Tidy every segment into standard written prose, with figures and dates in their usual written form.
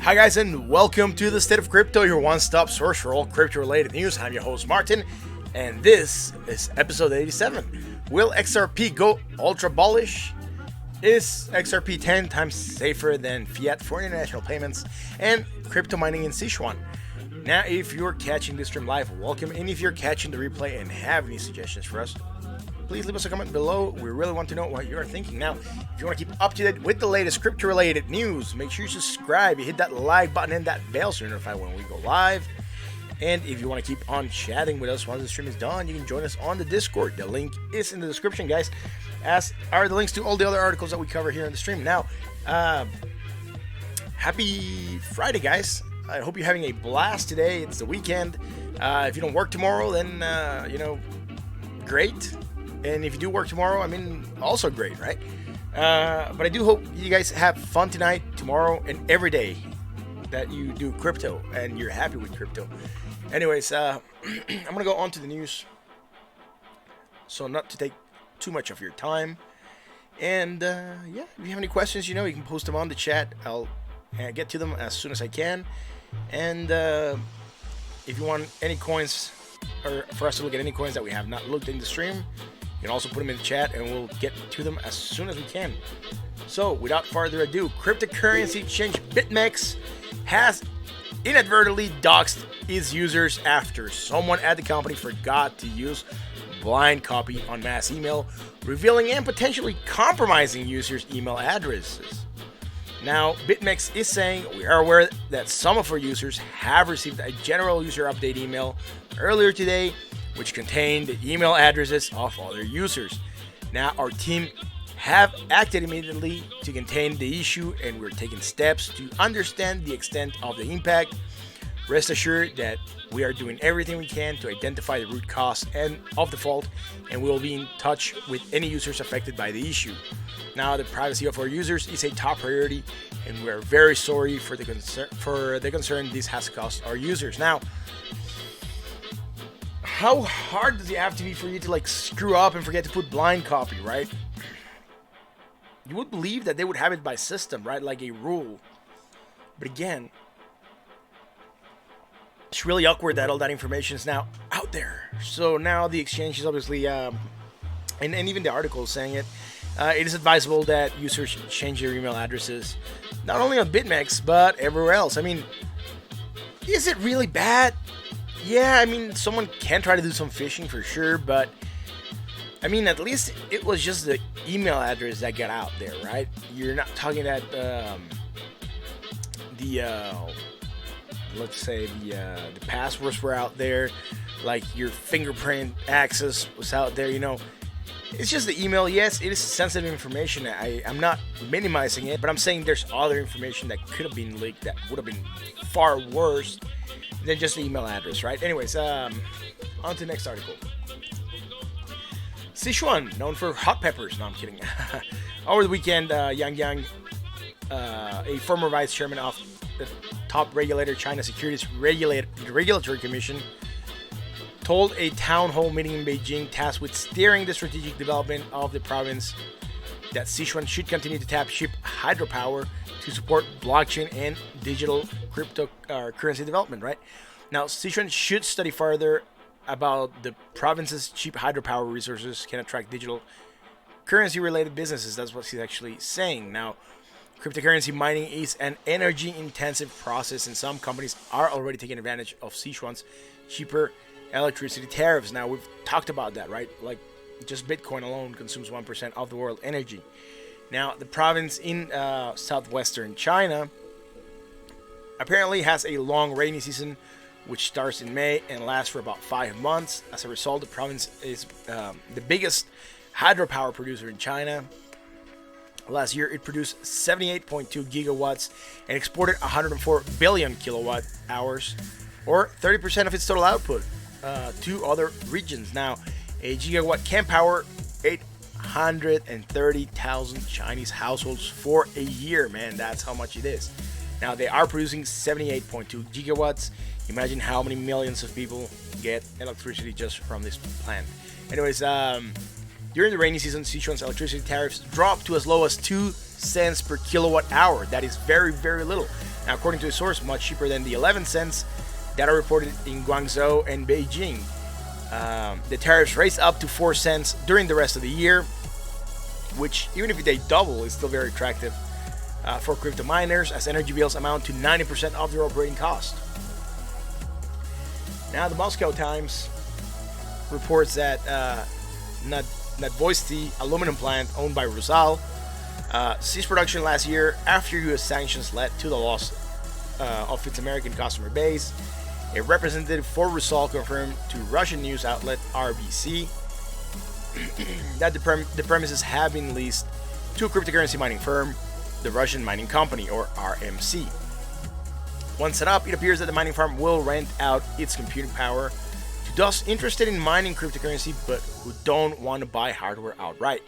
Hi guys, and welcome to the State of Crypto, your one-stop source for all crypto-related news. I'm your host Martin, and this is episode 87. Will XRP go ultra bullish? Is XRP 10 times safer than Fiat for international payments and crypto mining in Sichuan? Now, if you're catching this stream live, welcome. And if you're catching the replay and have any suggestions for us, please leave us a comment below. We really want to know what you're thinking. Now, if you want to keep up to date with the latest crypto-related news, make sure you subscribe. You hit that like button and that bell so you're notified when we go live. And if you want to keep on chatting with us once the stream is done, you can join us on the Discord. The link is in the description, guys, as are the links to all the other articles that we cover here on the stream. Now, happy Friday, guys. I hope you're having a blast today. It's the weekend. If you don't work tomorrow, then, great. And if you do work tomorrow, I mean, also great, right? But I do hope you guys have fun tonight, tomorrow, and every day that you do crypto and you're happy with crypto. Anyways, I'm going to go on to the news. So not to take too much of your time. And, yeah, if you have any questions, you can post them on the chat. I'll get to them as soon as I can. And if you want any coins, or for us to look at any coins that we have not looked in the stream, you can also put them in the chat and we'll get to them as soon as we can. So, without further ado, cryptocurrency exchange BitMEX has inadvertently doxed its users after someone at the company forgot to use blind copy on mass email, revealing and potentially compromising users' email addresses. Now, BitMEX is saying we are aware that some of our users have received a general user update email earlier today, which contained the email addresses of other users. Now, our team have acted immediately to contain the issue, and we're taking steps to understand the extent of the impact. Rest assured that we are doing everything we can to identify the root cause and of the fault, and we will be in touch with any users affected by the issue. Now, the privacy of our users is a top priority, and we are very sorry for the concern this has caused our users. Now, how hard does it have to be for you to screw up and forget to put blind copy, right? You would believe that they would have it by system, right? Like a rule. But again, it's really awkward that all that information is now out there. So now the exchange is obviously, and even the article is saying it, it is advisable that users change their email addresses, not only on BitMEX, but everywhere else. I mean, is it really bad? Yeah, I mean, someone can try to do some phishing for sure, but I mean, at least it was just the email address that got out there, right? You're not talking that let's say the passwords were out there, like your fingerprint access was out there. It's just the email. Yes, it is sensitive information. I'm not minimizing it, but I'm saying there's other information that could have been leaked that would have been far worse than just the email address, right? Anyways, on to the next article. Sichuan, known for hot peppers. No, I'm kidding. Over the weekend, Yang, a former vice chairman of the top regulator, China Securities Regulatory Commission, told a town hall meeting in Beijing tasked with steering the strategic development of the province that Sichuan should continue to tap cheap hydropower to support blockchain and digital cryptocurrency development, right? Now, Sichuan should study further about the province's cheap hydropower resources can attract digital currency-related businesses. That's what he's actually saying. Now, cryptocurrency mining is an energy-intensive process, and some companies are already taking advantage of Sichuan's cheaper electricity tariffs. Now, we've talked about that, right? Like, just Bitcoin alone consumes 1% of the world energy. Now, the province in southwestern China apparently has a long rainy season, which starts in May and lasts for about 5 months. As a result, the province is the biggest hydropower producer in China. Last year, it produced 78.2 gigawatts and exported 104 billion kilowatt hours, or 30% of its total output, to other regions. Now, a gigawatt can power 830,000 Chinese households for a year, man. That's how much it is. Now, they are producing 78.2 gigawatts. Imagine how many millions of people get electricity just from this plant. Anyways, during the rainy season, Sichuan's electricity tariffs dropped to as low as 2 cents per kilowatt hour. That is very, very little. Now, according to a source, much cheaper than the 11 cents that are reported in Guangzhou and Beijing. The tariffs raised up to 4 cents during the rest of the year, which, even if they double, is still very attractive for crypto miners, as energy bills amount to 90% of their operating cost. Now, the Moscow Times reports that Nadvoisty aluminum plant owned by Rusal ceased production last year after U.S. sanctions led to the loss of its American customer base. A representative for Rusal confirmed to Russian news outlet RBC that the premises have been leased to a cryptocurrency mining firm, the Russian Mining Company, or RMC. Once set up, it appears that the mining farm will rent out its computing power to those interested in mining cryptocurrency but who don't want to buy hardware outright.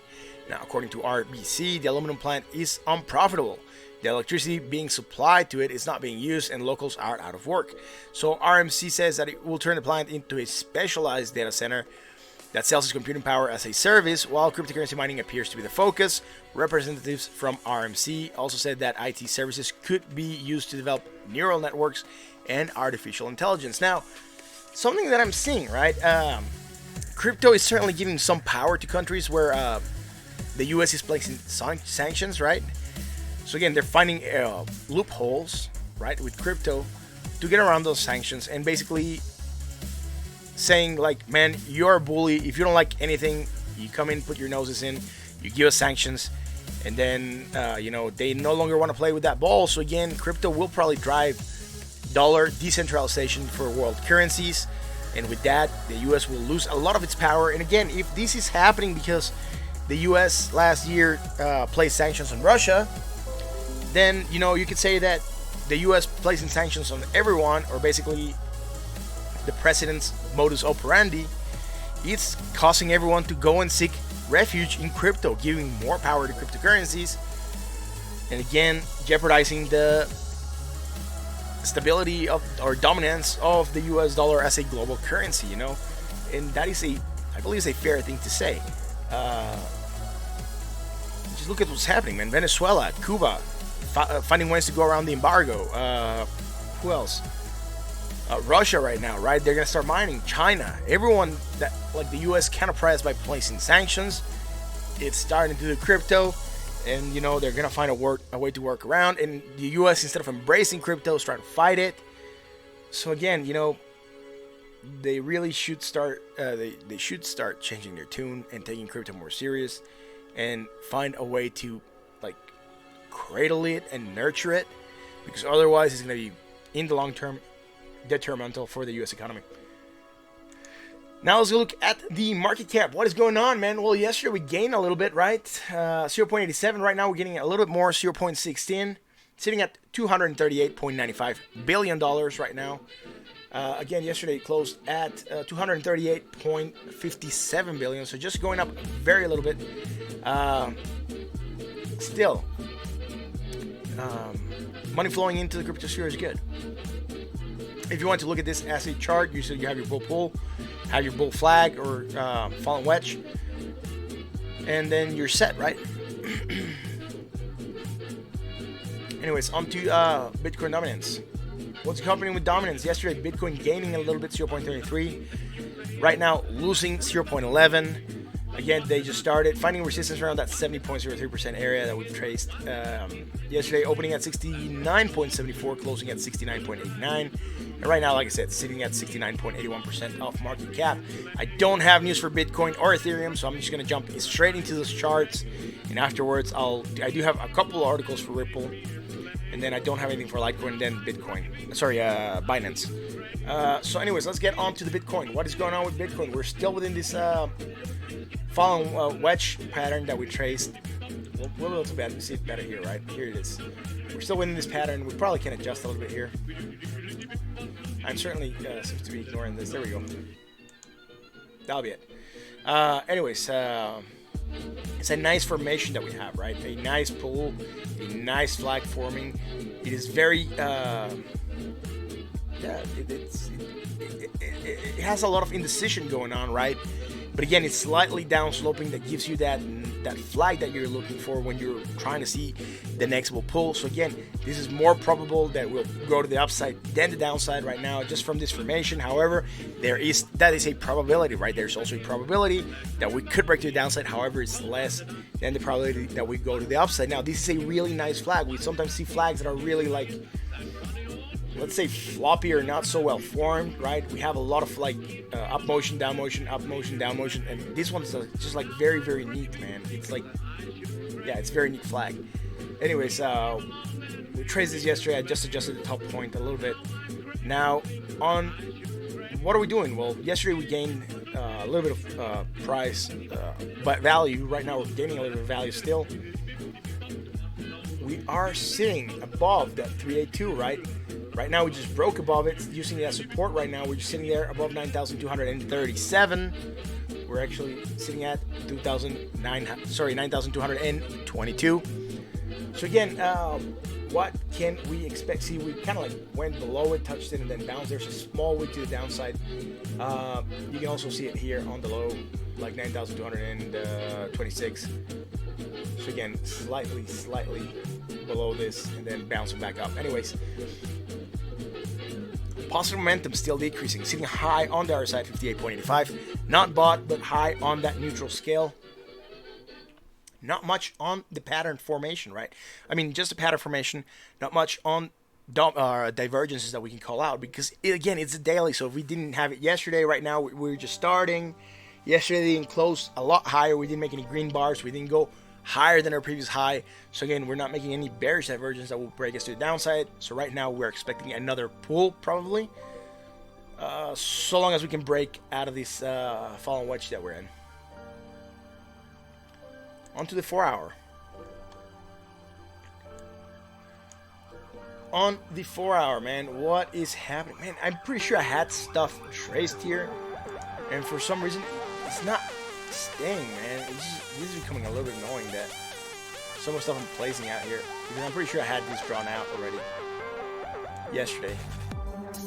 Now, according to RBC, the aluminum plant is unprofitable. The electricity being supplied to it is not being used and locals are out of work. So RMC says that it will turn the plant into a specialized data center that sells its computing power as a service, while cryptocurrency mining appears to be the focus. Representatives from RMC also said that IT services could be used to develop neural networks and artificial intelligence. Now, something that I'm seeing, right? Crypto is certainly giving some power to countries where the US is placing sanctions, right? So again, they're finding loopholes, right, with crypto to get around those sanctions and basically saying, like, man, you're a bully. If you don't like anything, you come in, put your noses in, you give us sanctions, and then, they no longer want to play with that ball. So again, crypto will probably drive dollar decentralization for world currencies. And with that, the US will lose a lot of its power. And again, if this is happening because the US last year placed sanctions on Russia, then, you could say that the US placing sanctions on everyone, or basically the president's modus operandi, it's causing everyone to go and seek refuge in crypto, giving more power to cryptocurrencies, and again, jeopardizing the stability of or dominance of the US dollar as a global currency, and that is I believe is a fair thing to say. Just look at what's happening, man. Venezuela, Cuba, finding ways to go around the embargo. Who else? Russia right now, right? They're gonna start mining. China, everyone that, like, the US can't oppress by placing sanctions. It's starting to do crypto, and they're gonna find a way to work around. And the US, instead of embracing crypto, is trying to fight it. So again, they really should start. They should start changing their tune and taking crypto more serious, and find a way to, like, cradle it and nurture it, because otherwise it's gonna be, in the long term, detrimental for the US economy. Now let's look at the market cap. What is going on, man? Well, yesterday we gained a little bit, right? 0.87. Right now we're getting a little bit more, 0.16. Sitting at $238.95 billion right now. Again, yesterday it closed at 238.57 billion. So just going up very little bit. Still, money flowing into the crypto sphere is good. If you want to look at this as a chart, usually you have your bull pull, have your bull flag or fallen wedge, and then you're set, right? Anyways, on to Bitcoin dominance. What's happening with dominance? Yesterday, Bitcoin gaining a little bit, 0.33. Right now, losing 0.11. Again, they just started finding resistance around that 70.03% area that we've traced. Yesterday, opening at 69.74, closing at 69.89. And right now, like I said, sitting at 69.81% off market cap. I don't have news for Bitcoin or Ethereum, so I'm just going to jump straight into those charts. And afterwards, I do have a couple of articles for Ripple. And then I don't have anything for Litecoin and then Bitcoin. Sorry, Binance. So anyways, let's get on to the Bitcoin. What is going on with Bitcoin? We're still within this fallen wedge pattern that we traced. We'll be able to see it better here, right? Here it is. We're still within this pattern. We probably can adjust a little bit here. I'm certainly seems to be ignoring this. There we go. That'll be it. Anyways, it's a nice formation that we have, right? A nice pull, a nice flag forming. It is very, it has a lot of indecision going on, right? But again, it's slightly down sloping that gives you that flag that you're looking for when you're trying to see the next bull pull. So again, this is more probable that we'll go to the upside than the downside right now, just from this formation. However, that is a probability, right? There's also a probability that we could break to the downside. However, it's less than the probability that we go to the upside. Now, this is a really nice flag. We sometimes see flags that are really like, let's say, floppy or not so well formed, right? We have a lot of like up motion, down motion, up motion, down motion, and this one's just like very, very neat, man. It's like, yeah, it's very neat flag. Anyways, we traced this yesterday. I just adjusted the top point a little bit. Now, on what are we doing? Well, yesterday we gained a little bit of price, but value. Right now we're gaining a little bit of value still. We are sitting above that 382, right? Right now we just broke above it, using it as support. Right now we're just sitting there above 9,237. We're actually sitting at 9,222. So again, what can we expect? See, we kind of like went below it, touched it, and then bounced. There's a small wick to the downside. You can also see it here on the low, like 9,226. So again, slightly below this, and then bouncing back up. Anyways, positive momentum still decreasing, sitting high on the other side, 58.85. Not bought, but high on that neutral scale. Not much on the pattern formation, right? I mean, just a pattern formation. Not much on divergences that we can call out, because again, it's a daily. So if we didn't have it yesterday, right now we're just starting. Yesterday they didn't close a lot higher. We didn't make any green bars. We didn't go higher than our previous high. So again, we're not making any bearish divergence that will break us to the downside. So right now we're expecting another pull probably, so long as we can break out of this fallen wedge that we're in. On to the 4 hour. On the 4 hour, man, what is happening? Man, I'm pretty sure I had stuff traced here, and for some reason it's not staying, man. This is becoming a little bit annoying that some of the stuff I'm placing out here, because I'm pretty sure I had this drawn out already yesterday.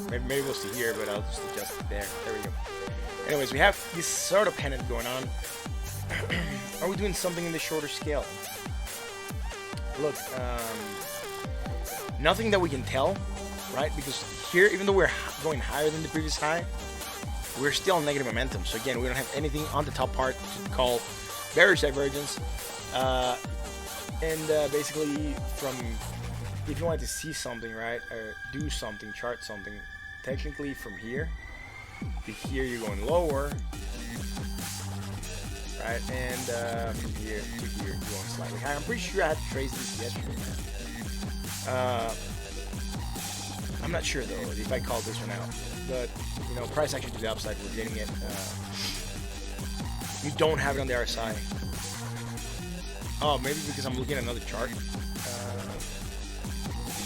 Maybe we'll see here, but I'll just adjust it there. There we go. Anyways, we have this sort of pennant going on. Are we doing something in the shorter scale? Look, nothing that we can tell, right? Because here, even though we're going higher than the previous high, we're still on negative momentum. So again, we don't have anything on the top part to call bearish divergence. Basically, if you want to see something, right, or do something, chart something, technically from here to here you're going lower, right, and from here to here you're going slightly higher. I'm pretty sure I had to trace this yesterday, man. I'm not sure though if I called this one out, but you know, price action to the upside, we're getting it. You don't have it on the RSI. Oh, maybe because I'm looking at another chart.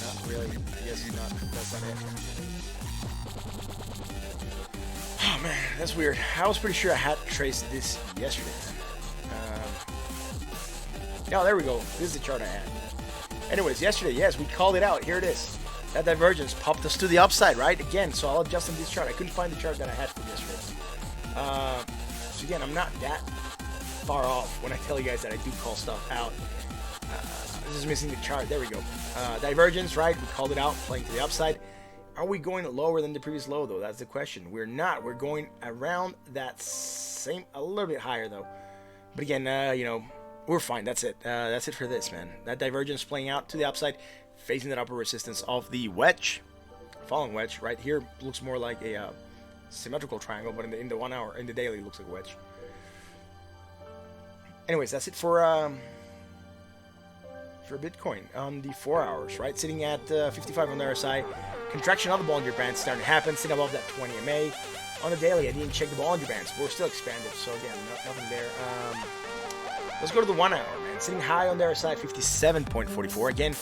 Not really. I guess not. That's not it. Oh man, that's weird. I was pretty sure I had traced this yesterday. Yeah, there we go. This is the chart I had. Anyways, yesterday, yes, we called it out. Here it is. That divergence popped us to the upside, right? Again, so I'll adjust on this chart. I couldn't find the chart that I had for yesterday. So again, I'm not that far off when I tell you guys that I do call stuff out. This is missing the chart. There we go. Divergence, right? We called it out, playing to the upside. Are we going lower than the previous low, though? That's the question. We're not. We're going around that same, a little bit higher, though. But again, you know, we're fine. That's it. That's it for this, man. That divergence playing out to the upside, facing that upper resistance of the wedge, falling wedge. Right here looks more like a symmetrical triangle, but in the 1 hour, in the daily, it looks like a wedge. Anyways, that's it for Bitcoin on the 4 hours, right? Sitting at 55 on the RSI. Contraction of the Bollinger Bands starting to happen, sitting above that 20 MA. On the daily, I didn't check the Bollinger Bands, but we're still expanded, so again, nothing there. Let's go to the 1 hour, man. Sitting high on the RSI, 57.44. Again,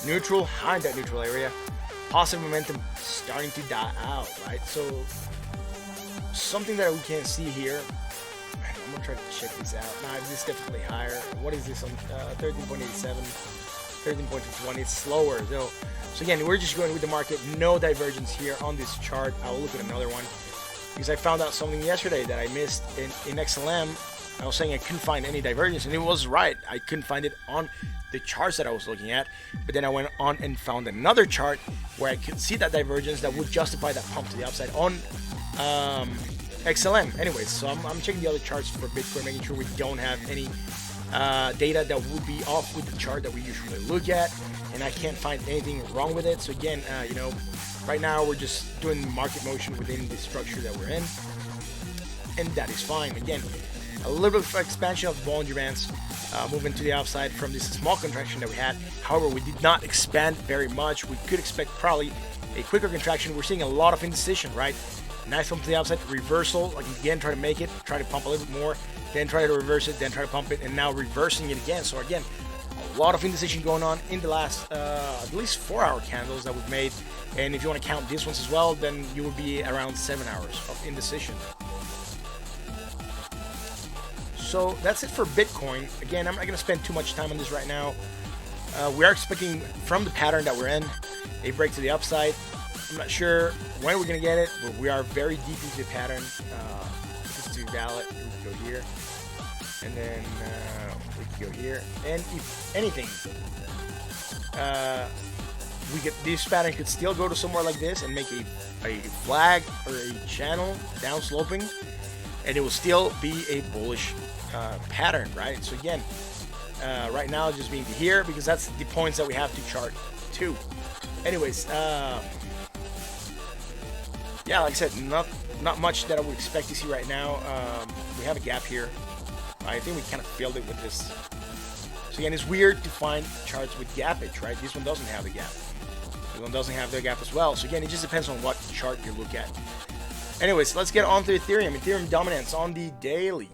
neutral, high in that neutral area. Positive momentum starting to die out, right? So, something that we can see here. I'm gonna try to check this out. Nah, this is definitely higher. What is this on 13.87, 13.51? It's slower though. So again, we're just going with the market. No divergence here on this chart. I will look at another one because I found out something yesterday that I missed in XLM. I was saying I couldn't find any divergence, and it was right. I couldn't find it on the charts that I was looking at. But then I went on and found another chart where I could see that divergence that would justify that pump to the upside on XLM. Anyways, so I'm checking the other charts for Bitcoin, making sure we don't have any data that would be off with the chart that we usually look at, and I can't find anything wrong with it. So again, you know, right now we're just doing market motion within the structure that we're in, and that is fine. Again, a little bit of expansion of the Bollinger Bands, moving to the upside from this small contraction that we had. However, we did not expand very much. We could expect probably a quicker contraction. We're seeing a lot of indecision, right? Nice pump to the upside, reversal, like again, try to make it, try to pump a little bit more, then try to reverse it, then try to pump it, and now reversing it again. So again, a lot of indecision going on in the last at least 4 hour candles that we've made. And if you want to count these ones as well, then you would be around 7 hours of indecision. So that's it for Bitcoin. Again, I'm not going to spend too much time on this right now. We are expecting from the pattern that we're in a break to the upside. I'm not sure when we're going to get it, but we are very deep into the pattern. Just to valid, we go here, and then we can go here. And if anything, this pattern could still go to somewhere like this and make a flag or a channel down sloping, and it will still be a bullish pattern, right? So again, right now just being here because that's the points that we have to chart to. Anyways, yeah, like I said, not much that I would expect to see right now. We have a gap here. I think we kind of filled it with this. So again, it's weird to find charts with gappage, right? This one doesn't have the gap. This one doesn't have the gap as well. So again, it just depends on what chart you look at. Anyways, let's get on to Ethereum. Ethereum dominance on the daily.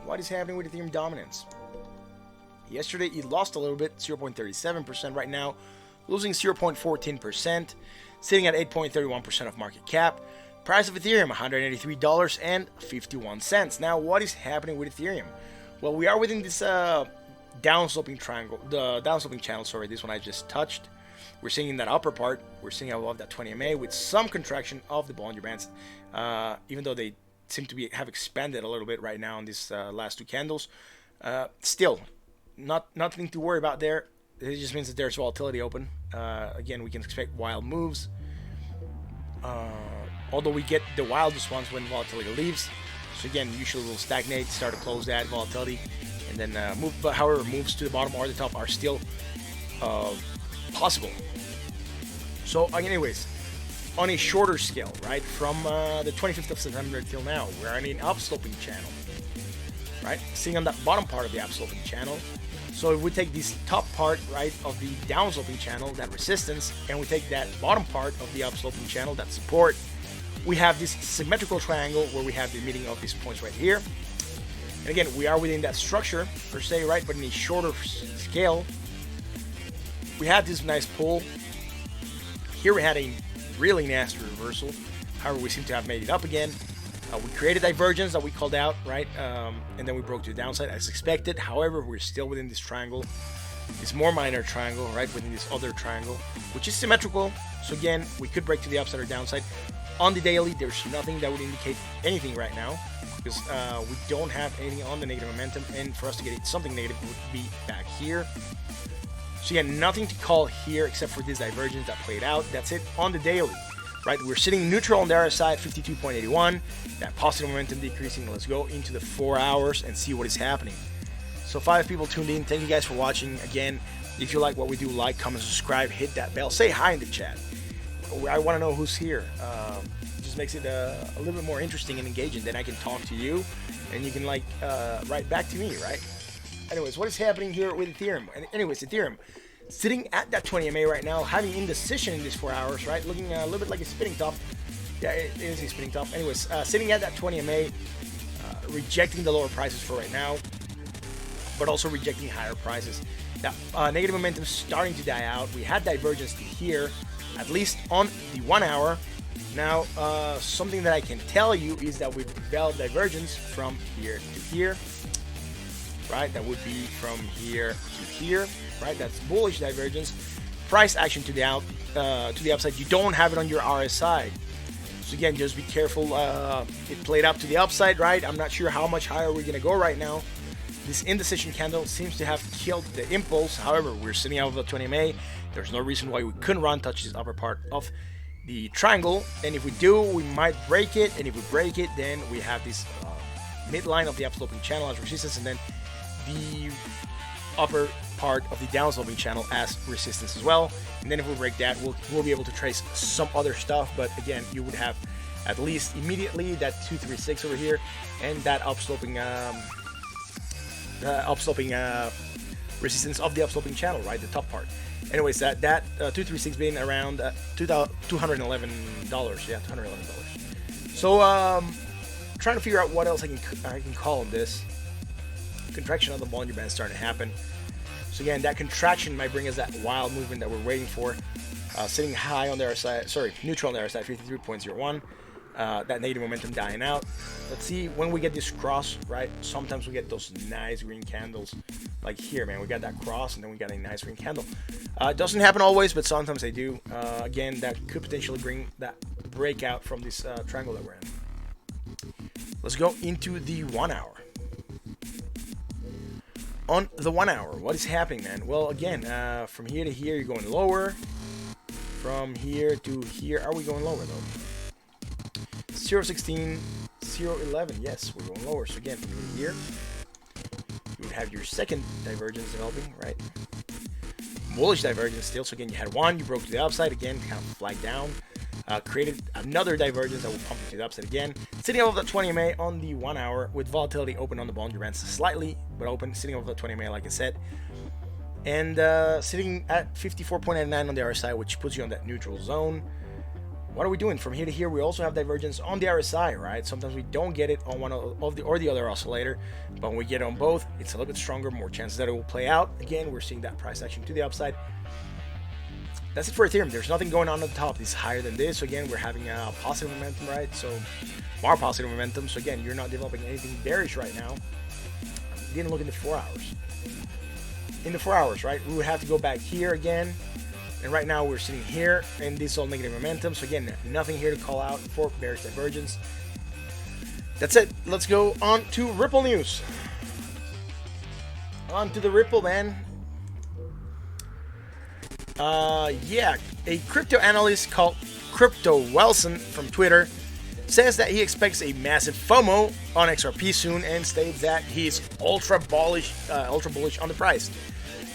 What is happening with Ethereum dominance? Yesterday, it lost a little bit, 0.37%. Right now, losing 0.14%. Sitting at 8.31% of market cap. Price of Ethereum, $183.51. Now, what is happening with Ethereum? Well, we are within this downsloping triangle, the downsloping channel, sorry, this one I just touched. We're seeing in that upper part, we're seeing above that 20 MA with some contraction of the Bollinger Bands, even though they seem to have expanded a little bit right now in these last two candles. Still, nothing to worry about there. It just means that there's volatility open. Again, we can expect wild moves. Although we get the wildest ones when volatility leaves. So again, usually we'll stagnate, start to close that volatility, and then move. But however, moves to the bottom or the top are still possible. So anyways, on a shorter scale, right, from the 25th of September till now, we're in an upsloping channel, right? Seeing on that bottom part of the upsloping channel. So if we take this top part, right, of the downsloping channel, that resistance, and we take that bottom part of the upsloping channel, that support, we have this symmetrical triangle where we have the meeting of these points right here. And again, we are within that structure per se, right, but in a shorter scale. We had this nice pull. Here we had a really nasty reversal. However, we seem to have made it up again. We created divergence that we called out, right? And then we broke to the downside as expected. However, we're still within this triangle. this more minor triangle right within this other triangle, which is symmetrical. So again, we could break to the upside or downside. On the daily, there's nothing that would indicate anything right now, because we don't have anything on the negative momentum, and for us to get something negative would be back here. So again, nothing to call here except for this divergence that played out. That's it on the daily, right? We're sitting neutral on the RSI at 52.81. That positive momentum decreasing. Let's go into the 4 hours and see what is happening. So 5 people tuned in. Thank you guys for watching. Again, if you like what we do, like, comment, subscribe, hit that bell, say hi in the chat. I want to know who's here. It just makes it a little bit more interesting and engaging. Then I can talk to you, and you can like write back to me, right? Anyways, what is happening here with Ethereum? Anyways, Ethereum sitting at that 20 MA right now, having indecision in these 4 hours, right? Looking a little bit like a spinning top. Yeah, it is a spinning top. Anyways, sitting at that 20 MA, rejecting the lower prices for right now, but also rejecting higher prices. Now, negative momentum starting to die out. We had divergence to here, at least on the 1 hour. Now, something that I can tell you is that we've developed divergence from here to here, right? That would be from here to here, right? That's bullish divergence. Price action to the upside. You don't have it on your RSI. So again, just be careful. It played up to the upside, right? I'm not sure how much higher we're gonna go right now. This indecision candle seems to have killed the impulse. However, we're sitting out of the 20 MA. There's no reason why we couldn't run, touch this upper part of the triangle. And if we do, we might break it. And if we break it, then we have this midline of the upsloping channel as resistance, and then the upper part of the downsloping channel as resistance as well. And then if we break that, we'll be able to trace some other stuff. But again, you would have at least immediately that 236 over here, and that upsloping resistance of the upsloping channel, right, the top part. Anyways, that 236 being around $211. Yeah, $211. So trying to figure out what else I can call on this. Contraction of the Bollinger Band starting to happen. So again, that contraction might bring us that wild movement that we're waiting for. Sitting high on the RSI, sorry, neutral on the RSI, 53.01. That negative momentum dying out. Let's see when we get this cross, right? Sometimes we get those nice green candles, like here, man. We got that cross, and then we got a nice green candle. It doesn't happen always, but sometimes they do. Again, that could potentially bring that breakout from this triangle that we're in. Let's go into the 1 hour. On the 1 hour, what is happening, man? Well, again, from here to here, you're going lower. From here to here, are we going lower though? 0.16, 0.11, yes, we're going lower. So again, from here, you would have your second divergence developing, right? Bullish divergence still. So again, you had one, you broke to the upside again, kind of flagged down, created another divergence that will pump you to the upside again. Sitting above the 20 MA on the 1 hour with volatility open on the Bollinger Band slightly, but open, sitting above the 20 MA, like I said. And sitting at 54.99 on the RSI, which puts you on that neutral zone. What are we doing from here to here? We also have divergence on the RSI, right? Sometimes we don't get it on one of the or the other oscillator, but when we get it on both, it's a little bit stronger, more chances that it will play out. Again, we're seeing that price action to the upside. That's it for Ethereum. There's nothing going on at the top. This is higher than this. So again, we're having a positive momentum, right? So more positive momentum. So again, you're not developing anything bearish right now. Didn't look in the 4 hours. In the 4 hours, right? We would have to go back here again. And right now we're sitting here, and this is all negative momentum. So again, nothing here to call out for bearish divergence. That's it. Let's go on to Ripple news. On to the Ripple, man. Yeah, a crypto analyst called Crypto Wilson from Twitter says that he expects a massive FOMO on XRP soon, and states that he's ultra bullish on the price.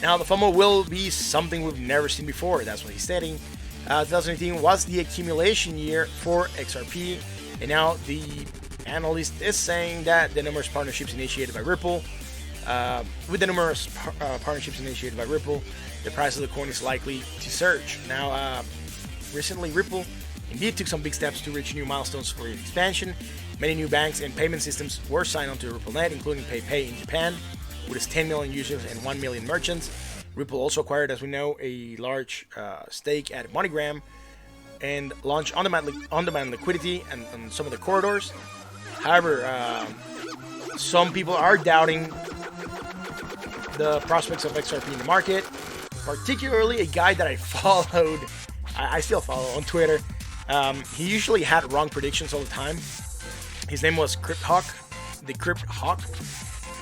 Now, the FOMO will be something we've never seen before. That's what he's stating. 2018 was the accumulation year for XRP, and now the analyst is saying that the numerous partnerships initiated by Ripple, the price of the coin is likely to surge. Now, recently, Ripple indeed took some big steps to reach new milestones for its expansion. Many new banks and payment systems were signed onto RippleNet, including PayPay in Japan, with its 10 million users and 1 million merchants. Ripple also acquired, as we know, a large stake at MoneyGram and launched on-demand liquidity and some of the corridors. However, some people are doubting the prospects of XRP in the market, particularly a guy that I followed, I still follow on Twitter. He usually had wrong predictions all the time. His name was the Crypt Hawk,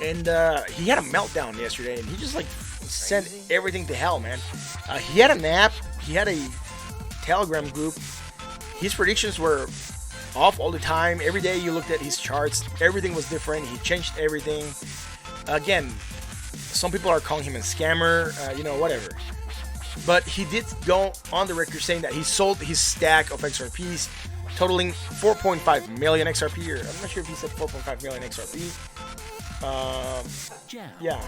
and he had a meltdown yesterday, and he just like sent everything to hell, man. He had an app, he had a Telegram group. His predictions were off all the time. Every day you looked at his charts, everything was different. He changed everything. Again, some people are calling him a scammer, whatever. But he did go on the record saying that he sold his stack of XRPs totaling 4.5 million XRP, or I'm not sure if he said 4.5 million XRP. Yeah,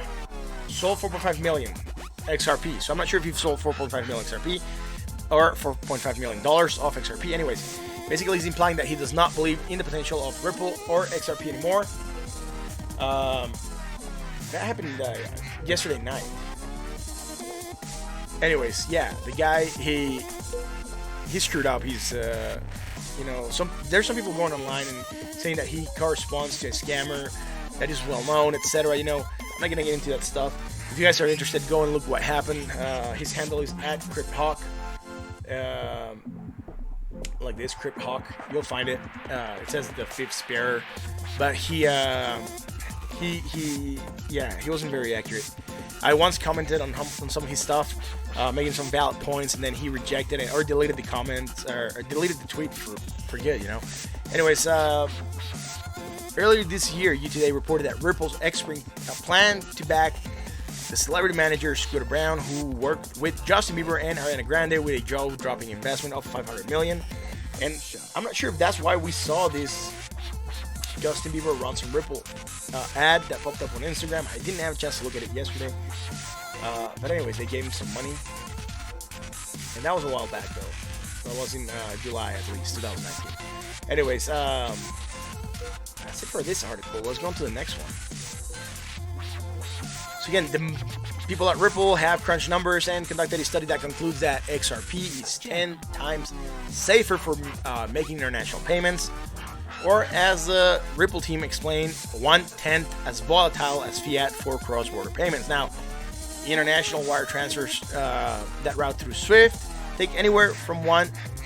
sold 4.5 million XRP. So I'm not sure if he sold 4.5 million XRP or $4.5 million of XRP. Anyways, basically he's implying that he does not believe in the potential of Ripple or XRP anymore. That happened yesterday night. Anyways, yeah, the guy, he screwed up. He's there's some people going online and saying that he corresponds to a scammer that is well known, etc. I'm not gonna get into that stuff. If you guys are interested, go and look what happened. His handle is @CryptHawk. Like this, CryptHawk. You'll find it. It says the fifth spare, but he wasn't very accurate. I once commented on some of his stuff, making some valid points, and then he rejected it or deleted the comments or deleted the tweet for good, Anyways, earlier this year, U2Day reported that Ripple's X-Spring planned to back the celebrity manager Scooter Brown, who worked with Justin Bieber and Ariana Grande with a jaw-dropping investment of $500 million. And I'm not sure if that's why we saw this Justin Bieber runs some Ripple ad that popped up on Instagram. I didn't have a chance to look at it yesterday. But anyways, they gave him some money. And that was a while back, though. That was in July, at least, 2019. Anyways, that's it for this article. Let's go on to the next one. So again, the people at Ripple have crunched numbers and conducted a study that concludes that XRP is 10 times safer for making international payments, or as the Ripple team explained, 1/10 as volatile as Fiat for cross-border payments. Now, international wire transfers that route through SWIFT take anywhere from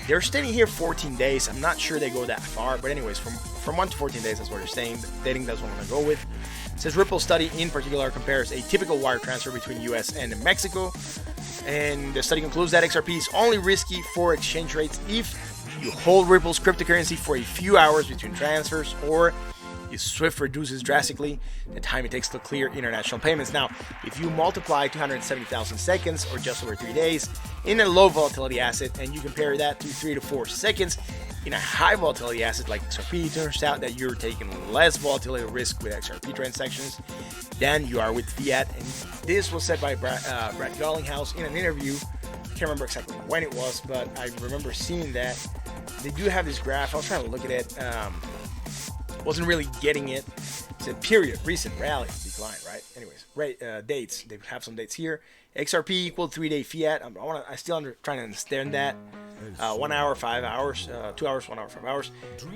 they're staying here 14 days. I'm not sure they go that far, but anyways, from 1 to 14 days, that's what they're saying. Dating, that's what I'm going to go with. It says Ripple's study in particular compares a typical wire transfer between US and Mexico, and the study concludes that XRP is only risky for exchange rates if you hold Ripple's cryptocurrency for a few hours between transfers, or if SWIFT reduces drastically the time it takes to clear international payments. Now, if you multiply 270,000 seconds, or just over 3 days, in a low volatility asset, and you compare that to 3 to 4 seconds in a high volatility asset like XRP, it turns out that you're taking less volatility risk with XRP transactions than you are with Fiat. And this was said by Brad Garlinghouse in an interview. I can't remember exactly when it was, but I remember seeing that. They do have this graph. I was trying to look at it. Wasn't really getting it. It said period, recent rally, decline, right? Anyways, dates. They have some dates here. XRP equal 3-day Fiat. I still trying to understand that. 1 hour, 5 hours, 2 hours, 1 hour, 5 hours.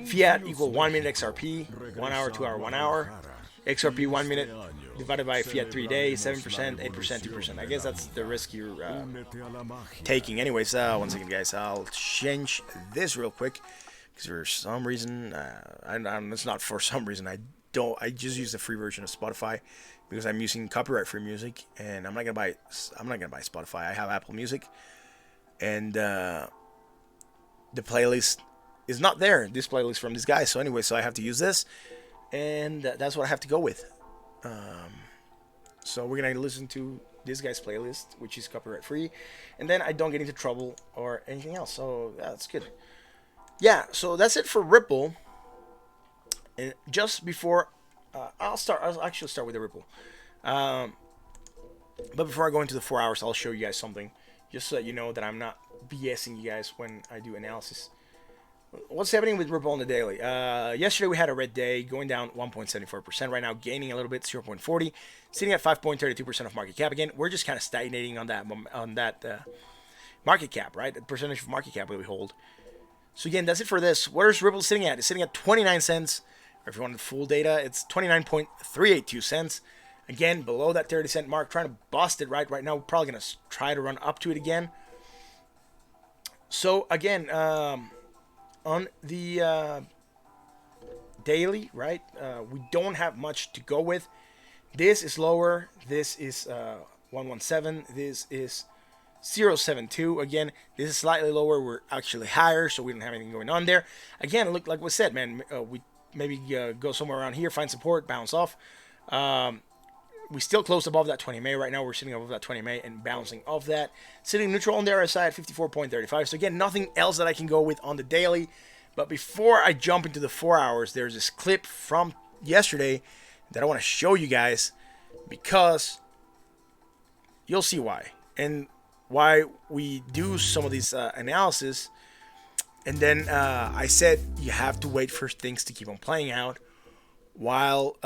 Fiat equal 1 minute XRP, 1 hour, 2 hour, 1 hour. XRP 1 minute divided by Fiat 3 days, 7%, 8%, 2%. I guess that's the risk you're taking. Anyways, one second, guys. I'll change this real quick. Because for some reason, it's not for some reason. I just use the free version of Spotify because I'm using copyright-free music, and I'm not gonna buy Spotify. I have Apple Music, and the playlist is not there. This playlist from this guy. So anyway, so I have to use this, and that's what I have to go with. So we're gonna listen to this guy's playlist, which is copyright-free, and then I don't get into trouble or anything else. So that's good. Yeah, so that's it for Ripple. And just before, I'll actually start with the Ripple. But before I go into the 4 hours, I'll show you guys something, just so that you know that I'm not BSing you guys when I do analysis. What's happening with Ripple on the daily? Yesterday we had a red day, going down 1.74%. Right now gaining a little bit, 0.40, sitting at 5.32% of market cap. Again, we're just kind of stagnating on that market cap, right? The percentage of market cap that we hold. So again, that's it for this. What is Ripple sitting at? It's sitting at 29 cents. Or if you want the full data, it's 29.382 cents. Again, below that 30-cent mark, trying to bust it right now. We're probably going to try to run up to it again. So again, on the daily, right, we don't have much to go with. This is lower. This is 117. This is 072. Again, this is slightly lower. We're actually higher, so we don't have anything going on there. Again, look, like we said, man, we maybe go somewhere around here, find support, bounce off. We still closed above that 20 MA right now. We're sitting above that 20 MA and bouncing off that. Sitting neutral on the RSI at 54.35. So again, nothing else that I can go with on the daily. But before I jump into the 4 hours, there's this clip from yesterday that I want to show you guys, because you'll see why. And why we do some of these analysis. And then I said you have to wait for things to keep on playing out while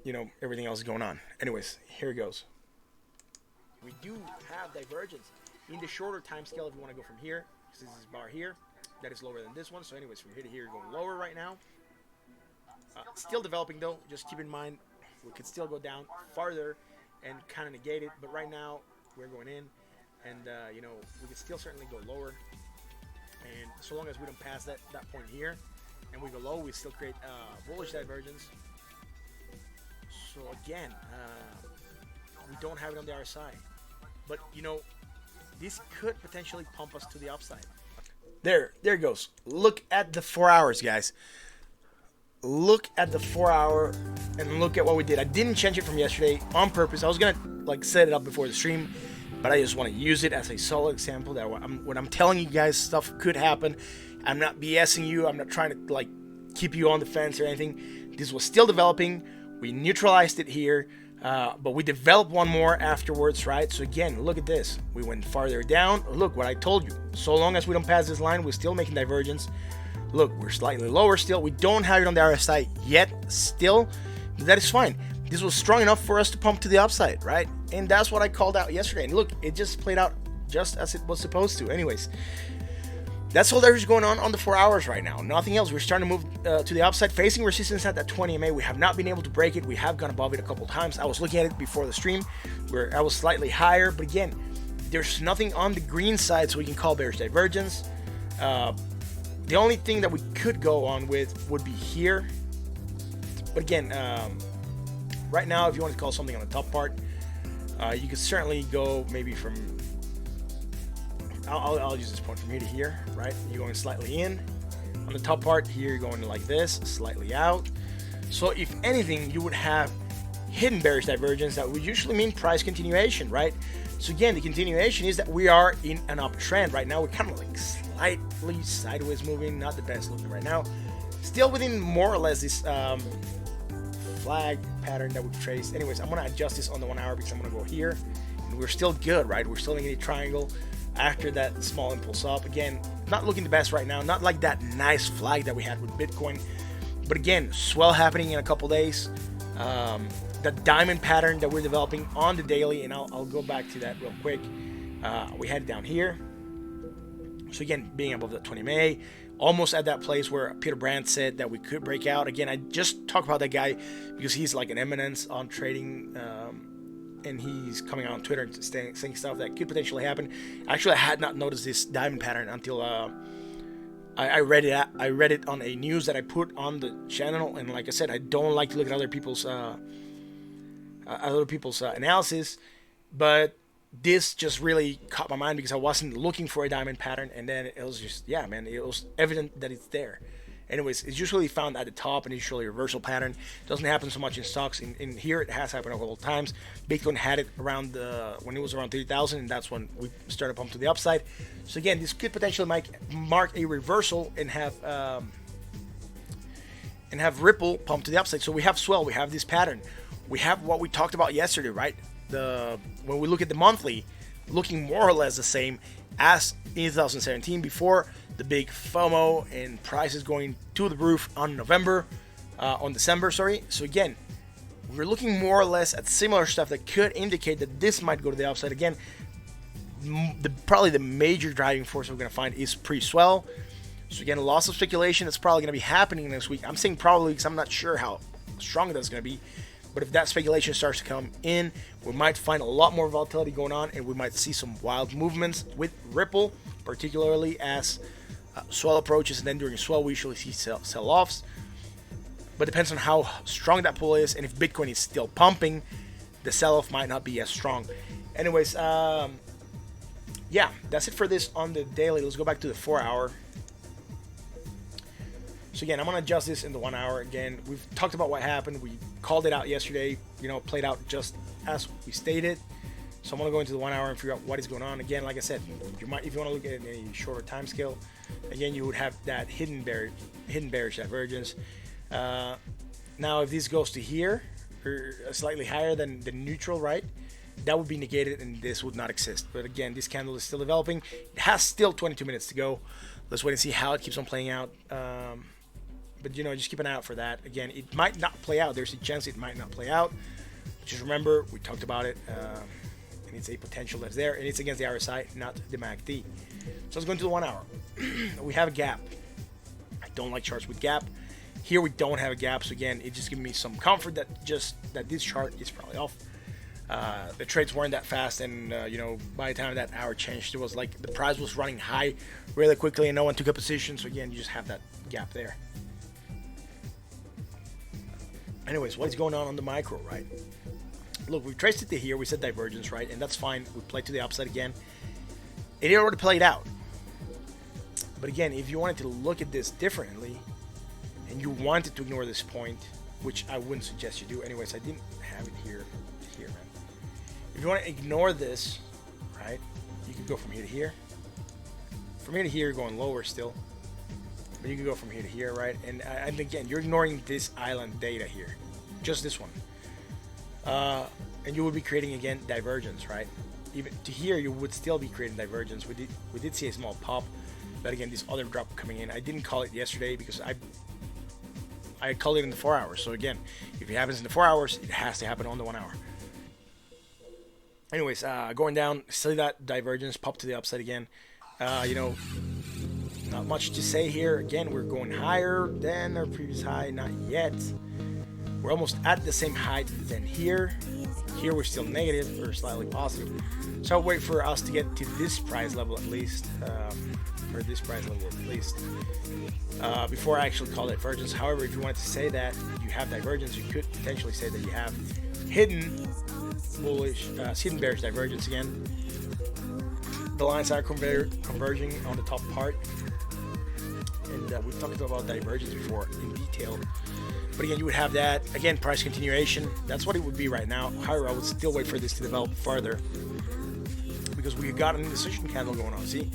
you know, everything else is going on. Anyways, here it goes. We do have divergence in the shorter time scale. If you want to go from here, because this is bar here, that is lower than this one. So anyways, from here to here, you're going lower right now. Still developing though. Just keep in mind, we could still go down farther and kind of negate it. But right now, we're going in, and you know, we could still certainly go lower. And so long as we don't pass that point here, and we go low, we still create bullish divergence. So again, we don't have it on the RSI, but you know, this could potentially pump us to the upside. There it goes. Look at the 4 hours, guys. Look at the 4 hour and look at what we did. I didn't change it from yesterday on purpose. I was gonna like set it up before the stream, but I just want to use it as a solid example that when I'm telling you guys stuff could happen, I'm not BSing you. I'm not trying to like keep you on the fence or anything. This was still developing. We neutralized it here, but we developed one more afterwards, right? So again, look at this. We went farther down. Look what I told you. So long as we don't pass this line, we're still making divergence. Look, we're slightly lower still. We don't have it on the RSI yet still. That is fine. This was strong enough for us to pump to the upside, right? And that's what I called out yesterday. And look, it just played out just as it was supposed to. Anyways, that's all there's going on the 4 hours right now. Nothing else. We're starting to move to the upside, facing resistance at that 20 MA. We have not been able to break it. We have gone above it a couple times. I was looking at it before the stream where I was slightly higher. But again, there's nothing on the green side, so we can call bearish divergence. The only thing that we could go on with would be here. But again, right now, if you want to call something on the top part, you could certainly go maybe from... I'll use this point from here to here, right? You're going slightly in. On the top part here, you're going like this, slightly out. So if anything, you would have hidden bearish divergence that would usually mean price continuation, right? So again, the continuation is that we are in an uptrend right now. We're kind of like slightly sideways moving, not the best looking right now. Still within more or less this flag pattern that we've traced. Anyways, I'm going to adjust this on the 1 hour because I'm going to go here. And we're still good, right? We're still in a triangle after that small impulse up. Again, not looking the best right now. Not like that nice flag that we had with Bitcoin. But again, swell happening in a couple days. The diamond pattern that we're developing on the daily, and I'll go back to that real quick. We had it down here. So again, being above that 20 MA, almost at that place where Peter Brandt said that we could break out. Again, I just talk about that guy because he's like an eminence on trading, and he's coming out on Twitter and saying stuff that could potentially happen. Actually, I had not noticed this diamond pattern until I read it. I read it on a news that I put on the channel, and like I said, I don't like to look at other people's analysis, but this just really caught my mind because I wasn't looking for a diamond pattern, and then it was just, yeah, man, it was evident that it's there. Anyways, it's usually found at the top, and usually a reversal pattern. It doesn't happen so much in stocks. In here, it has happened a couple of times. Bitcoin had it around when it was around 30,000, and that's when we started pump to the upside. So again, this could potentially mark a reversal and have ripple pump to the upside. So we have swell, we have this pattern, we have what we talked about yesterday, right? When we look at the monthly, looking more or less the same as in 2017 before the big FOMO and prices going to the roof on December, sorry. So again, we're looking more or less at similar stuff that could indicate that this might go to the upside. Again, probably the major driving force we're going to find is pre-swell. So again, a loss of speculation that's probably going to be happening next week. I'm saying probably because I'm not sure how strong that's going to be. But if that speculation starts to come in, we might find a lot more volatility going on, and we might see some wild movements with Ripple, particularly as swell approaches, and then during swell we usually see sell-offs. But depends on how strong that pull is, and if Bitcoin is still pumping, the sell-off might not be as strong. Anyways, yeah, that's it for this on the daily. Let's go back to the 4 hour. So again, I'm gonna adjust this in the 1 hour. Again, we've talked about what happened. We called it out yesterday. You know, played out just as we stated. So I'm gonna go into the 1 hour and figure out what is going on. Again, like I said, you might, if you want to look at a shorter time scale, again, you would have that hidden bearish divergence. Now, if this goes to here or slightly higher than the neutral, right, that would be negated, and this would not exist. But again, this candle is still developing. It has still 22 minutes to go. Let's wait and see how it keeps on playing out. But you know, just keep an eye out for that. Again, it might not play out. There's a chance it might not play out. Just remember, we talked about it, and it's a potential that's there, and it's against the RSI, not the MACD. So let's go into the 1 hour. We have a gap. I don't like charts with gap. Here we don't have a gap, so again, it just gives me some comfort that this chart is probably off. The trades weren't that fast, and you know, by the time that hour changed, it was like the price was running high really quickly, and no one took a position. So again, you just have that gap there. Anyways, what is going on the micro, right? Look, we've traced it to here. We said divergence, right? And that's fine. We played to the upside again. It already played out. But again, if you wanted to look at this differently, and you wanted to ignore this point, which I wouldn't suggest you do. Anyways, I didn't have it here, man. If you want to ignore this, right, you could go from here to here. From here to here, going lower still. But you can go from here to here, right? And again, you're ignoring this island data here, just this one. And you would be creating again divergence, right? Even to here, you would still be creating divergence. We did see a small pop, but again, this other drop coming in. I didn't call it yesterday because I called it in the 4 hours. So again, if it happens in the 4 hours, it has to happen on the 1 hour. Anyways, going down, still that divergence, pop to the upside again. You know, not much to say here. Again, we're going higher than our previous high. Not yet. We're almost at the same height than here. Here we're still negative or slightly positive. So I'll wait for us to get to this price level at least. Or this price level at least. Before I actually call it divergence. However, if you wanted to say that you have divergence, you could potentially say that you have hidden bullish, hidden bearish divergence again. The lines are converging on the top part. And we've talked about divergence before in detail. But again, you would have that. Again, price continuation. That's what it would be right now. However, I would still wait for this to develop further. Because we got an indecision candle going on. See?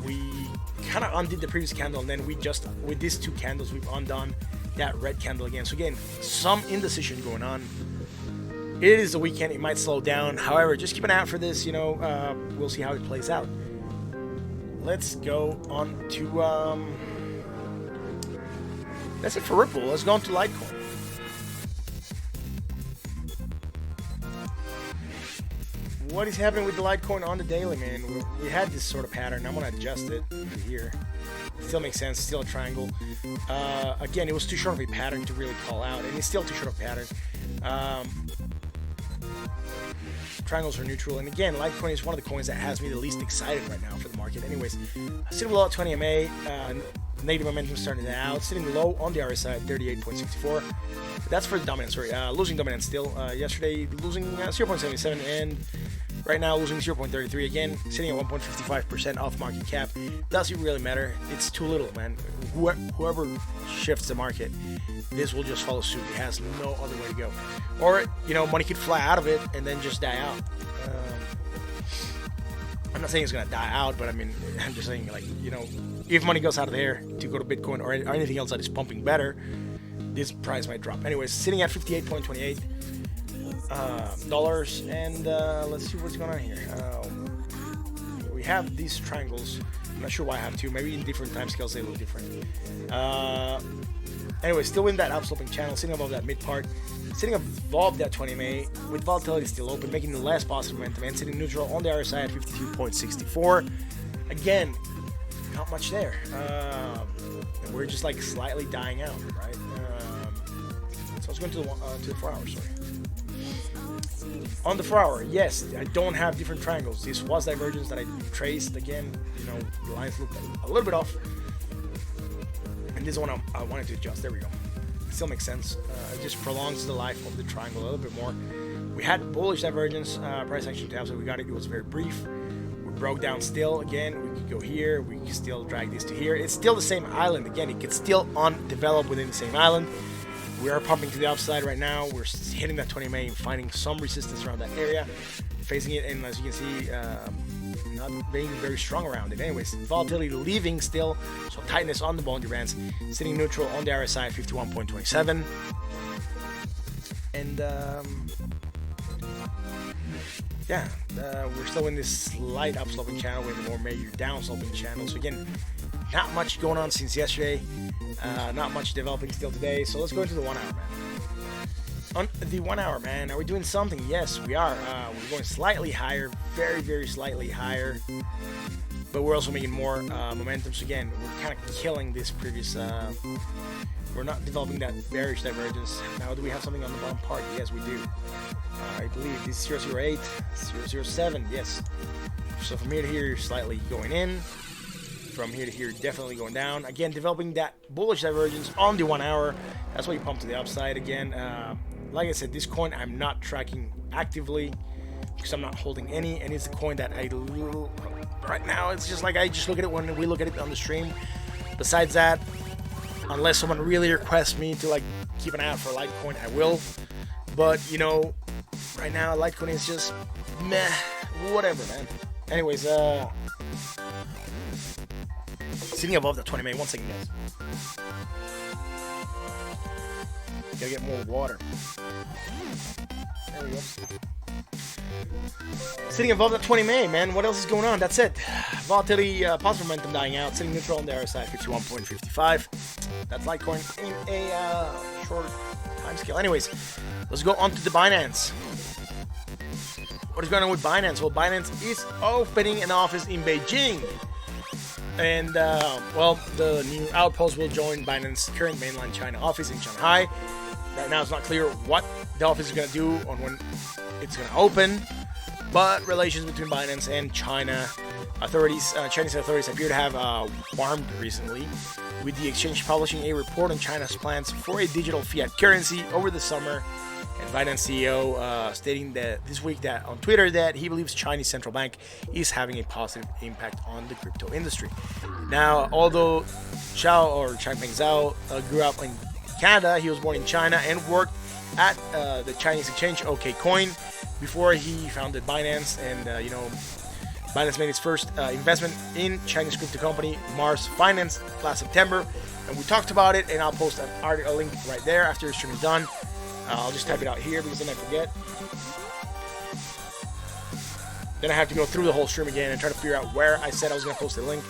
We kind of undid the previous candle. And then we just, with these two candles, we've undone that red candle again. So again, some indecision going on. It is the weekend. It might slow down. However, just keep an eye out for this. You know, we'll see how it plays out. Let's go on to that's it for Ripple. Let's go on to Litecoin. What is happening with the Litecoin on the daily, man? We had this sort of pattern. I'm gonna adjust it here. Still makes sense. Still a triangle. Again, it was too short of a pattern to really call out, and it's still too short of a pattern. Triangles are neutral, and again, Litecoin is one of the coins that has me the least excited right now for the market. Anyways, sitting below at 20 MA, negative momentum starting out, sitting low on the RSI at 38.64. That's for the dominance. Sorry, losing dominance still. Yesterday losing 0.77, and right now losing 0.33. Again, sitting at 1.55% off market cap. Does it really matter? It's too little, man. Whoever shifts the market, this will just follow suit. It has no other way to go. Or, you know, money could fly out of it and then just die out. I'm not saying it's going to die out, but I mean, I'm just saying, like, you know, if money goes out of there to go to Bitcoin or anything else that is pumping better, this price might drop. Anyways, sitting at $58.28 dollars, and let's see what's going on here. We have these triangles. I'm not sure why I have two. Maybe in different time scales they look different. Anyway, still in that upsloping channel, sitting above that mid part, sitting above that 20 MA, with volatility still open, making the less positive momentum, and sitting neutral on the RSI at 52.64. Again, not much there. And we're just like slightly dying out, right? So let's go to the 4 hour. Sorry. On the 4 hour, yes, I don't have different triangles. This was divergence that I traced again. You know, the lines look a little bit off, and this one I wanted to adjust. There we go. It still makes sense. It just prolongs the life of the triangle a little bit more. We had bullish divergence, price action tab, so we got it. It was very brief. We broke down still again. We could go here. We could still drag this to here. It's still the same island. Again, it gets still undeveloped within the same island. We are pumping to the upside right now. We're hitting that 20 MA and finding some resistance around that area, facing it, and as you can see, not being very strong around it. Anyways, volatility leaving still, so tightness on the Bollinger Bands, sitting neutral on the RSI 51.27, and yeah, we're still in this slight upsloping channel with a more major downsloping channel. So again, not much going on since yesterday. Not much developing still today. So let's go into the 1 hour, man. On the 1 hour, man, are we doing something? Yes, we are. We're going slightly higher, very, very slightly higher. But we're also making more momentum. So again, we're kind of killing this previous. We're not developing that bearish divergence. Now, do we have something on the bottom part? Yes, we do. I believe this is 008, 007. Yes. So from here to here, you're slightly going in. From here to here, definitely going down. Again, developing that bullish divergence on the 1 hour. That's why you pump to the upside again. Like I said, this coin I'm not tracking actively because I'm not holding any, and it's a coin that right now it's just like I just look at it when we look at it on the stream. Besides that, unless someone really requests me to like keep an eye out for Litecoin, I will. But you know, right now Litecoin is just meh, whatever, man. Anyways, sitting above the 20 MA. 1 second, guys. Gotta get more water. There we go. Sitting above the 20 MA, man. What else is going on? That's it. Volatility, positive momentum dying out. Sitting neutral on the RSI 51.55. That's Litecoin in a short time scale. Anyways, let's go on to the Binance. What is going on with Binance? Well, Binance is opening an office in Beijing. And, well, the new outpost will join Binance's current mainland China office in Shanghai. Right now, it's not clear what the office is going to do on when it's going to open. But relations between Binance and China authorities, Chinese authorities appear to have warmed recently, with the exchange publishing a report on China's plans for a digital fiat currency over the summer. And Binance CEO stating that this week that on Twitter that he believes Chinese central bank is having a positive impact on the crypto industry. Now, although Changpeng Zhao grew up in Canada, he was born in China and worked at the Chinese exchange OKCoin before he founded Binance. And you know, Binance made its first investment in Chinese crypto company Mars Finance last September, and we talked about it. And I'll post a link right there after the stream is done. I'll just type it out here because then I forget. Then I have to go through the whole stream again and try to figure out where I said I was going to post the link.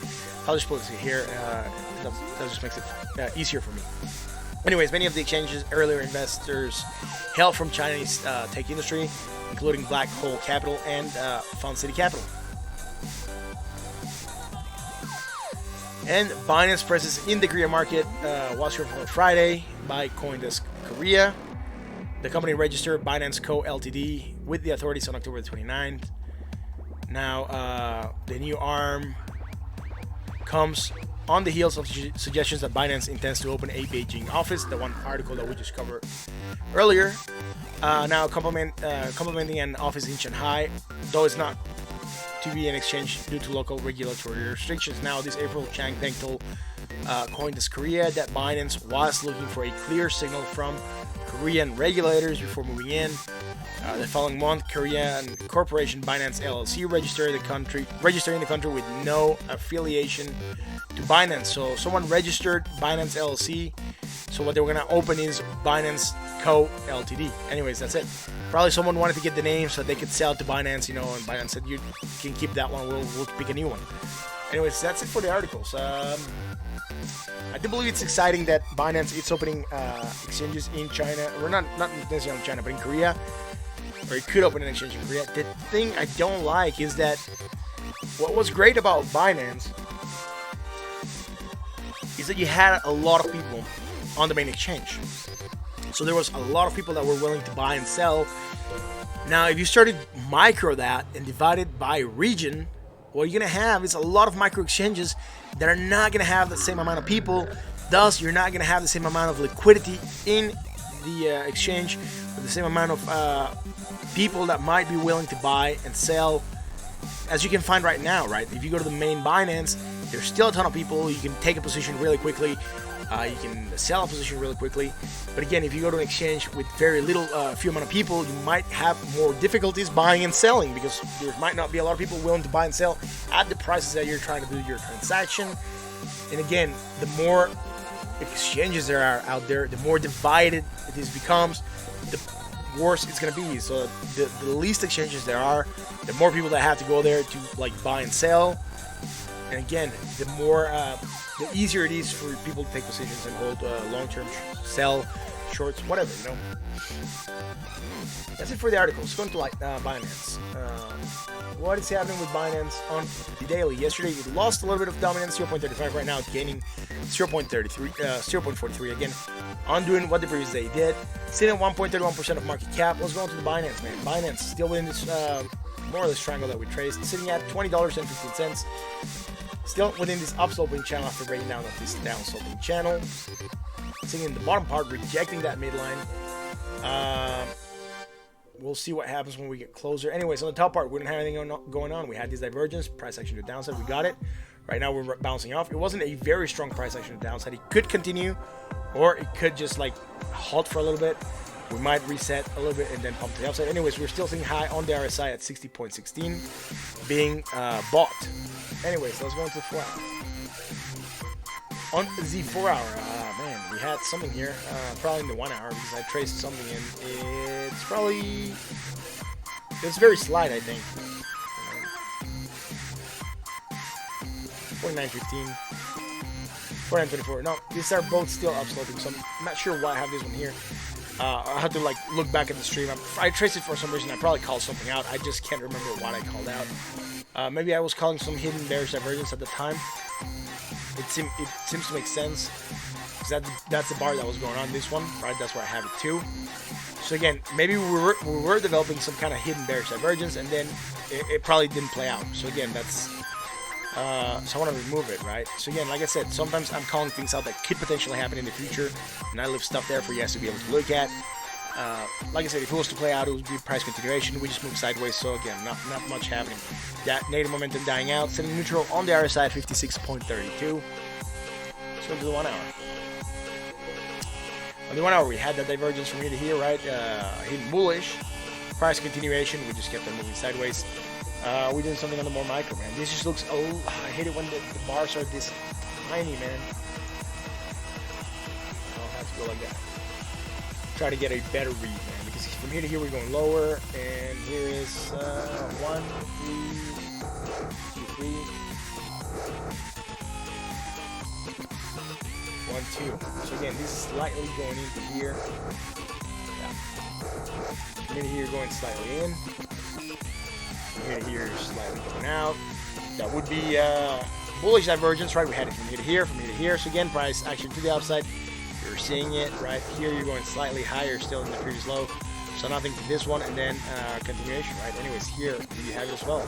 I'll just post it here. That just makes it easier for me. Anyways, many of the exchanges earlier investors hail from Chinese tech industry, including Black Hole Capital and Fund City Capital. And Binance presence in the Korea market was confirmed on Friday by CoinDesk Korea. The company registered Binance Co. Ltd. with the authorities on October 29th. Now, the new arm comes on the heels of suggestions that Binance intends to open a Beijing office, the one article that we just covered earlier. Now, complementing an office in Shanghai, though it's not to be an exchange due to local regulatory restrictions. Now, this April, Changpeng told CoinDesk Korea that Binance was looking for a clear signal from Korean regulators before moving in. The following month, Korean corporation Binance LLC registered in the country with no affiliation to Binance. So someone registered Binance LLC. So what they were gonna open is Binance Co. Ltd. Anyways, that's it. Probably someone wanted to get the name so they could sell it to Binance, you know, and Binance said you can keep that one. We'll pick a new one. Anyways, that's it for the articles. I do believe it's exciting that Binance is opening exchanges in China, or not necessarily in China, but in Korea, or it could open an exchange in Korea. The thing I don't like is that what was great about Binance is that you had a lot of people on the main exchange. So there was a lot of people that were willing to buy and sell. Now, if you started micro that and divide it by region, what you're going to have is a lot of micro exchanges that are not going to have the same amount of people. Thus, you're not going to have the same amount of liquidity in the exchange, with the same amount of people that might be willing to buy and sell, as you can find right now, right? If you go to the main Binance, there's still a ton of people. You can take a position really quickly. You can sell a position really quickly. But again, if you go to an exchange with very little, few amount of people, you might have more difficulties buying and selling, because there might not be a lot of people willing to buy and sell at the prices that you're trying to do your transaction. And again, the more exchanges there are out there, the more divided this becomes, the worse it's going to be. So the least exchanges there are, the more people that have to go there to like buy and sell. And again, the more the easier it is for people to take positions and hold long-term sell, shorts, whatever, you know. That's it for the article. Let's go into like Binance. What is happening with Binance on the daily? Yesterday it lost a little bit of dominance, 0.35. Right now it's gaining 0.43 again, undoing what the previous day did. Sitting at 1.31% of market cap. Let's go into the Binance, man. Binance still in this more or less triangle that we traced, sitting at $20.15. Still within this upsloping channel after breaking down of this downsloping channel. Sitting in the bottom part, rejecting that midline. We'll see what happens when we get closer. Anyways, on the top part, we didn't have anything going on. We had this divergence, price action to the downside. We got it. Right now, we're bouncing off. It wasn't a very strong price action to the downside. It could continue, or it could just like halt for a little bit. We might reset a little bit and then pump to the upside. Anyways, we're still seeing high on the RSI at 60.16 being bought. Anyways, let's go into the 4 hour. On the 4 hour, man, we had something here. Probably in the 1 hour, because I traced something in. It's very slight, I think. 49.15, 49.24. No, these are both still upsloping, so I'm not sure why I have this one here. I have to like look back at the stream. I traced it for some reason. I probably called something out. I just can't remember what I called out. Maybe I was calling some hidden bearish divergence at the time. It seems to make sense, because that's the bar that was going on. This one, right? That's where I have it too. So again, maybe we were developing some kind of hidden bearish divergence, and then it probably didn't play out. So again, that's so I want to remove it, right? So again, like I said, sometimes I'm calling things out that could potentially happen in the future, and I leave stuff there for you guys to be able to look at. Like I said, if it was to play out, it would be price continuation. We just moved sideways, so again, not much happening. That negative momentum dying out, sitting neutral on the RSI at 56.32. Let's go to the 1 hour. On the 1 hour, we had that divergence from here to here, right? Hidden bullish. Price continuation, we just kept on moving sideways. We did something on the more micro, man. This just looks, I hate it when the bars are this tiny, man. I'll have to go like that. Try to get a better read, man, because from here to here we're going lower, and here is 1, 2, 3, 1, 2. So again, this is slightly going into here. Yeah. From here to here going slightly in. From here to here slightly going out. That would be bullish divergence, right? We had it from here to here, from here to here. So again, price action to the upside. You're seeing it right here. You're going slightly higher still in the previous low. So nothing to this one, and then continuation, right? Anyways, here you have it as well.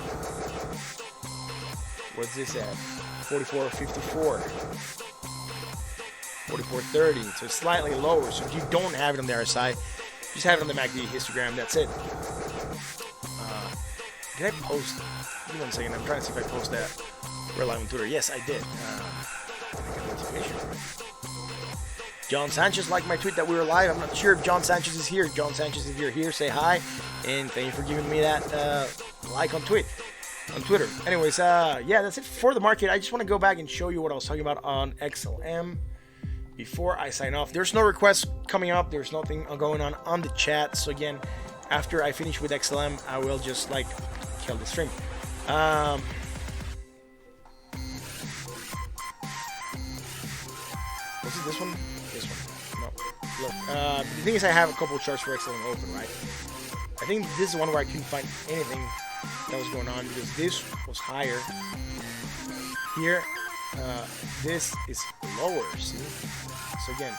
What's this at? 44.54. 44.30. So it's slightly lower. So if you don't have it on the RSI, just have it on the MACD histogram. That's it. Did I post? Give me 1 second. I'm trying to see if I post that. We're live on Twitter. Yes, I did. John Sanchez liked my tweet that we were live. I'm not sure if John Sanchez is here. John Sanchez, if you're here, say hi. And thank you for giving me that like on Twitter. Anyways, yeah, that's it for the market. I just want to go back and show you what I was talking about on XLM before I sign off. There's no requests coming up. There's nothing going on the chat. So again, after I finish with XLM, I will just like kill the stream. Was it this one? This one. No. Look, the thing is, I have a couple of charts for XLM open, right? I think this is one where I couldn't find anything that was going on, because this was higher. Here, this is lower, see? So again,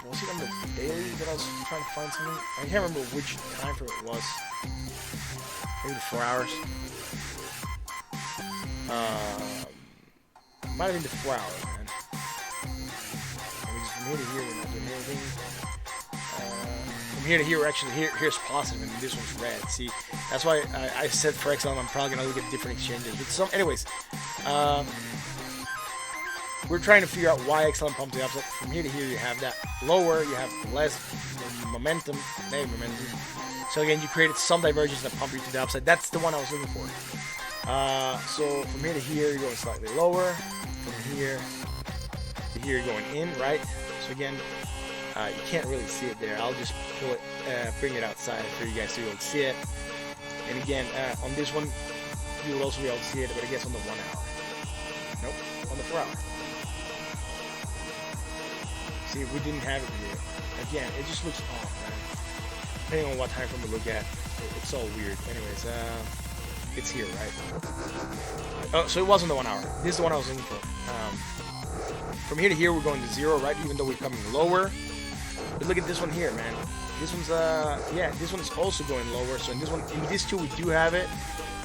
Was it on the daily that I was trying to find something? I can't remember which time frame it was. Maybe the 4 hours. Might have been the 4 hours, man. Maybe just from here to here, we're not doing anything. From here to here, we're actually here's positive, and this one's red. See, that's why I said for XLM, I'm probably gonna look at different exchanges. But some, anyways, we're trying to figure out why XLM pumped the upside. From here to here, you have that lower, you have less momentum, negative momentum. So again, you created some divergence that pumped you to the upside. That's the one I was looking for. So from here to here, you're going slightly lower. From here to here, you're going in, right? So again, you can't really see it there. I'll just pull it, bring it outside for you guys to be able to see it. And again, on this one, you will also be able to see it, but I guess on the 1 hour. Nope, on the 4 hour. See, we didn't have it here. Again, it just looks off, man. Depending on what time frame we look at, it's all weird. Anyways, it's here, right? Oh, so it wasn't the 1 hour. This is the one I was looking for. From here to here, we're going to 0, right? Even though we're coming lower. But look at this one here, man. This one's, yeah, this one's also going lower. So in this one, in these two, we do have it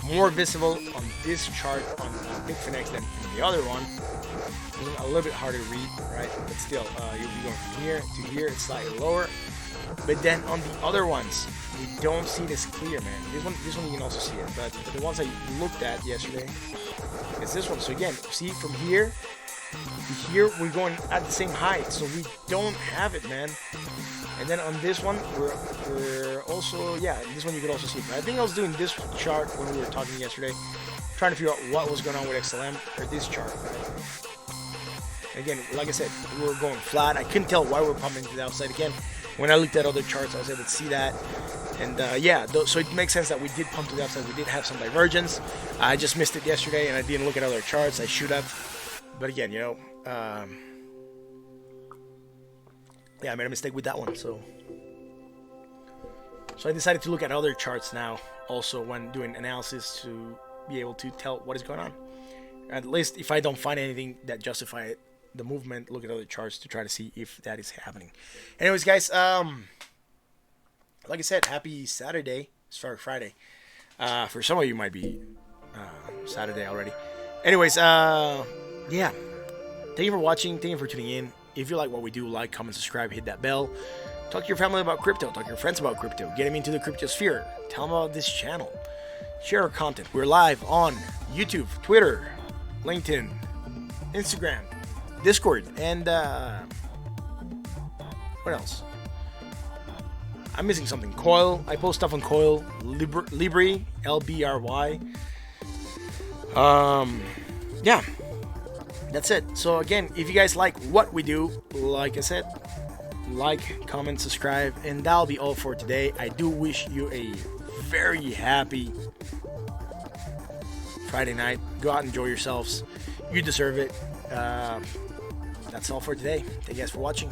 more visible on this chart on Bitfinex than in the other one. A little bit harder to read, right? But still, you'll be going from here to here. It's slightly lower. But then on the other ones, we don't see this clear, man. This one you can also see it. But the ones I looked at yesterday is this one. So again, see from here to here, we're going at the same height. So we don't have it, man. And then on this one, we're also, yeah, this one you could also see it. But I think I was doing this chart when we were talking yesterday, trying to figure out what was going on with XLM or this chart, right? Again, like I said, we were going flat. I couldn't tell why we were pumping to the outside. Again, when I looked at other charts, I was able to see that. And yeah, so it makes sense that we did pump to the upside. We did have some divergence. I just missed it yesterday, and I didn't look at other charts. I should have. But again, you know, yeah, I made a mistake with that one. So I decided to look at other charts now, also when doing analysis, to be able to tell what is going on. At least if I don't find anything that justify it, the movement, look at other charts to try to see if that is happening. Anyways, guys, like I said, happy Saturday. Sorry, Friday. For some of you, might be Saturday already. Anyways, yeah. Thank you for watching. Thank you for tuning in. If you like what we do, like, comment, subscribe, hit that bell. Talk to your family about crypto. Talk to your friends about crypto. Get them into the crypto sphere. Tell them about this channel. Share our content. We're live on YouTube, Twitter, LinkedIn, Instagram, Discord, and what else? I'm missing something. Coil. I post stuff on Coil. Libri, LBRY. Yeah, that's it. So again, if you guys like what we do, like I said, like, comment, subscribe, and that'll be all for today. I do wish you a very happy Friday night. Go out and enjoy yourselves. You deserve it. That's all for today. Thank you guys for watching.